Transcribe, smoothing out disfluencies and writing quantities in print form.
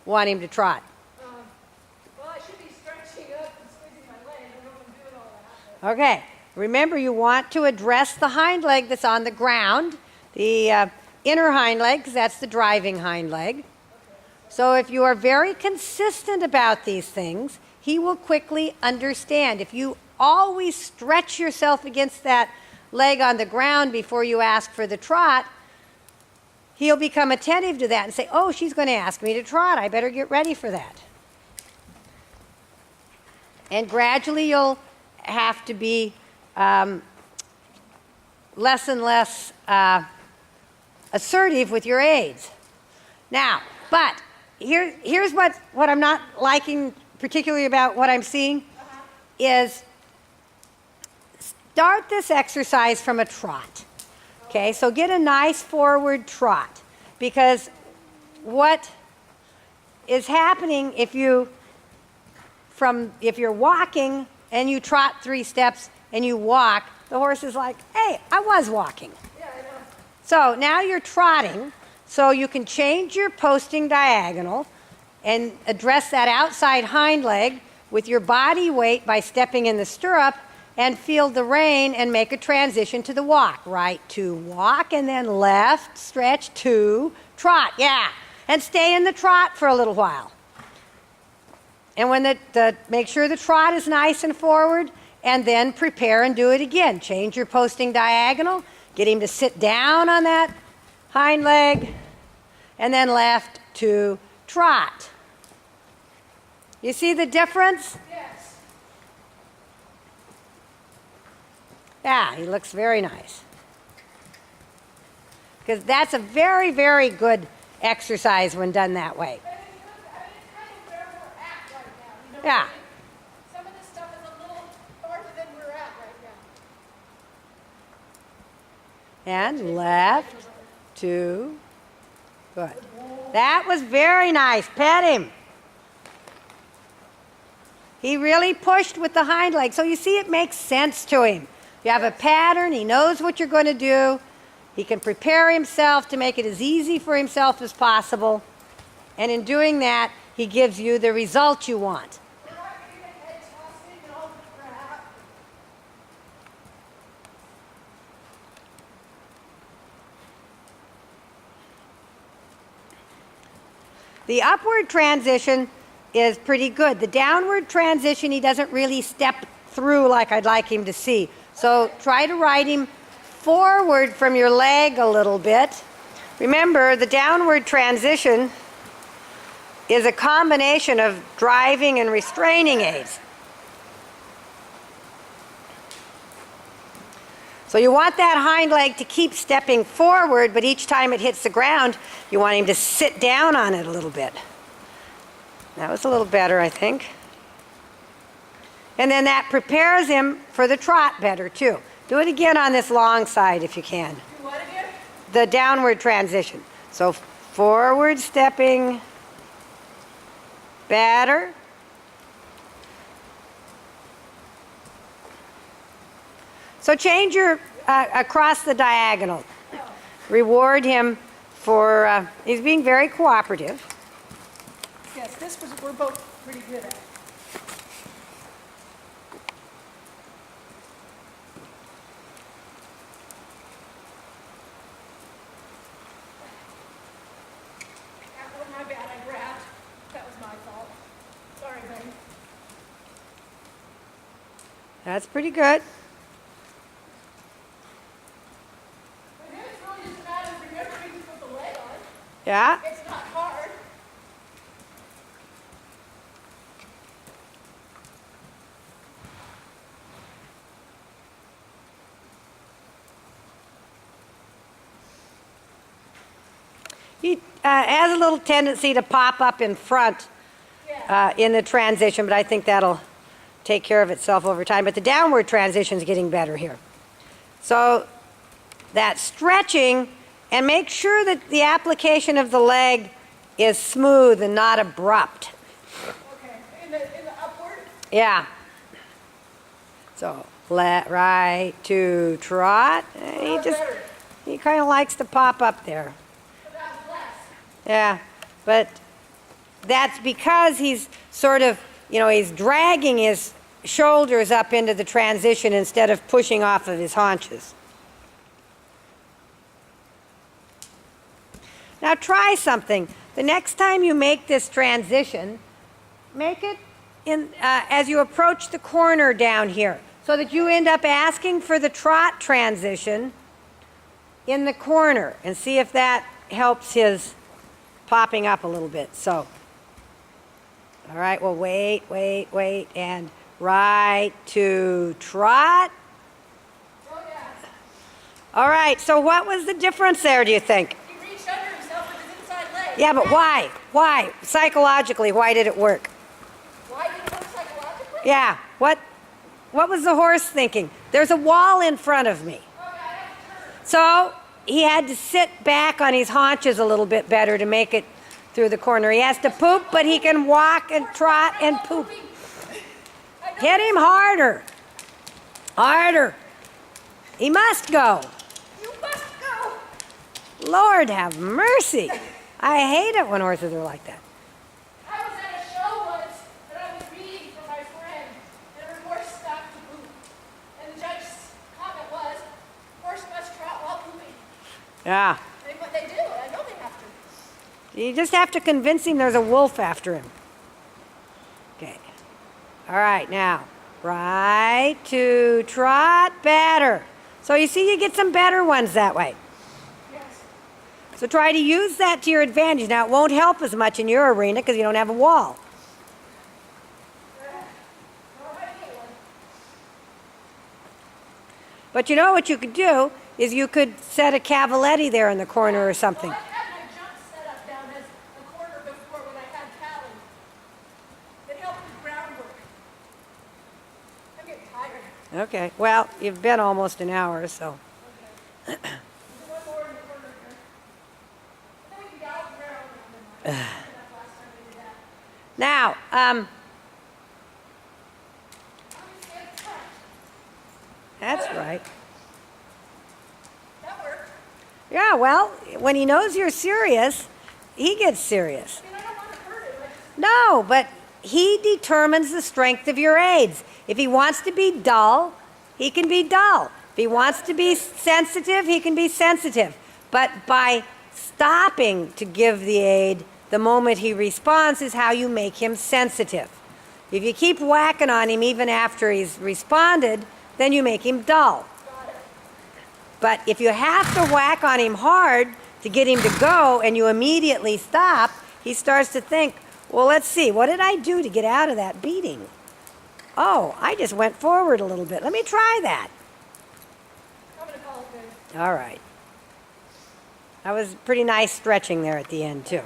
want him to trot? Well, I should be stretching up and squeezing my leg. I don't know if I'm doing all that. Okay. Remember, you want to address the hind leg that's on the ground, the inner hind leg, because that's the driving hind leg. So if you are very consistent about these things, he will quickly understand. If you always stretch yourself against that leg on the ground before you ask for the trot, he'll become attentive to that and say, oh, she's going to ask me to trot. I better get ready for that. And gradually you'll have to be less and less assertive with your aids. Now, but here's what I'm not liking particularly about what I'm seeing is start this exercise from a trot. Okay, so get a nice forward trot, because what is happening if you're walking and you trot 3 steps and you walk, the horse is like, hey, I was walking. Yeah, I know. So now you're trotting, so you can change your posting diagonal and address that outside hind leg with your body weight by stepping in the stirrup and feel the rein and make a transition to the walk. Right to walk and then left, stretch to trot. Yeah, and stay in the trot for a little while. And when make sure the trot is nice and forward, and then prepare and do it again. Change your posting diagonal, get him to sit down on that hind leg, and then left to trot. You see the difference? Yes. Yeah, he looks very nice. Because that's a very, very good exercise when done that way. I mean, it's kind of where we're at right now. You know Yeah. what I mean? Some of this stuff is a little farther than we're at right now. And left to, good. That was very nice. Pet him. He really pushed with the hind leg. So you see, it makes sense to him. You have a pattern. He knows what you're going to do. He can prepare himself to make it as easy for himself as possible. And in doing that, he gives you the result you want. We're not getting the head tossing and all the crap. The upward transition is pretty good. The downward transition, he doesn't really step through like I'd like him to see. So try to ride him forward from your leg a little bit. Remember, the downward transition is a combination of driving and restraining aids. So you want that hind leg to keep stepping forward, but each time it hits the ground, you want him to sit down on it a little bit. That was a little better, I think. And then that prepares him for the trot better, too. Do it again on this long side if you can. Do what again? The downward transition. So forward stepping, better. So change your across the diagonal. Reward him for, he's being very cooperative. Yes, we're both pretty good at. That was my bad, I grabbed. That was my fault. Sorry, buddy. That's pretty good. But then it's really just a matter of remembering to put the leg on. Yeah. It's not hard. He has a little tendency to pop up in front in the transition, but I think that'll take care of itself over time. But the downward transition is getting better here. So that stretching, and make sure that the application of the leg is smooth and not abrupt. Okay. In the upward? Yeah. So right to trot. He kind of likes to pop up there. But that was less. Yeah, but that's because he's sort of, he's dragging his shoulders up into the transition instead of pushing off of his haunches. Now try something. The next time you make this transition, make it as you approach the corner down here, so that you end up asking for the trot transition in the corner, and see if that helps his popping up a little bit. So, all right, well, wait, and right to trot. Oh, yeah. All right, so what was the difference there, do you think? He reached under himself with his inside leg. Yeah, but why? Why? Psychologically, why did it work? Why did it work psychologically? Yeah, what was the horse thinking? There's a wall in front of me. Oh, yeah, I have to turn. So he had to sit back on his haunches a little bit better to make it through the corner. He has to poop, but he can walk and trot and poop. Hit him harder. Harder. He must go. You must go. Lord have mercy. I hate it when horses are like that. I was at a show once and I was reading for my friend, and her horse stopped to poop. And the judge's comment was, horse must trot while pooping. Yeah. They do, and I know they have to. You just have to convince him there's a wolf after him. Okay. All right, now, right to trot better. So you see, you get some better ones that way. Yes. So try to use that to your advantage. Now, it won't help as much in your arena because you don't have a wall. All right, one. But you know what you could do is you could set a cavaletti there in the corner or something. Well, I've had my jump set up down as a corner before when I had Callie. It helped with groundwork. I'm getting tired. Okay, well, you've been almost an hour, so. Okay. There's one more in the corner here. I think we can gallop around. That's last time we did that. Now, I'm just stand front. that's right. That worked. Yeah, well, when he knows you're serious, he gets serious. I mean, I don't want to hurt him. I just, No, but he determines the strength of your aids. If he wants to be dull, he can be dull. If he wants to be sensitive, he can be sensitive. But by stopping to give the aid the moment he responds is how you make him sensitive. If you keep whacking on him even after he's responded, then you make him dull. got it. But if you have to whack on him hard to get him to go and you immediately stop, he starts to think, well, let's see, what did I do to get out of that beating? Oh, I just went forward a little bit. Let me try that. I'm going to call it good. All right. That was pretty nice stretching there at the end, too.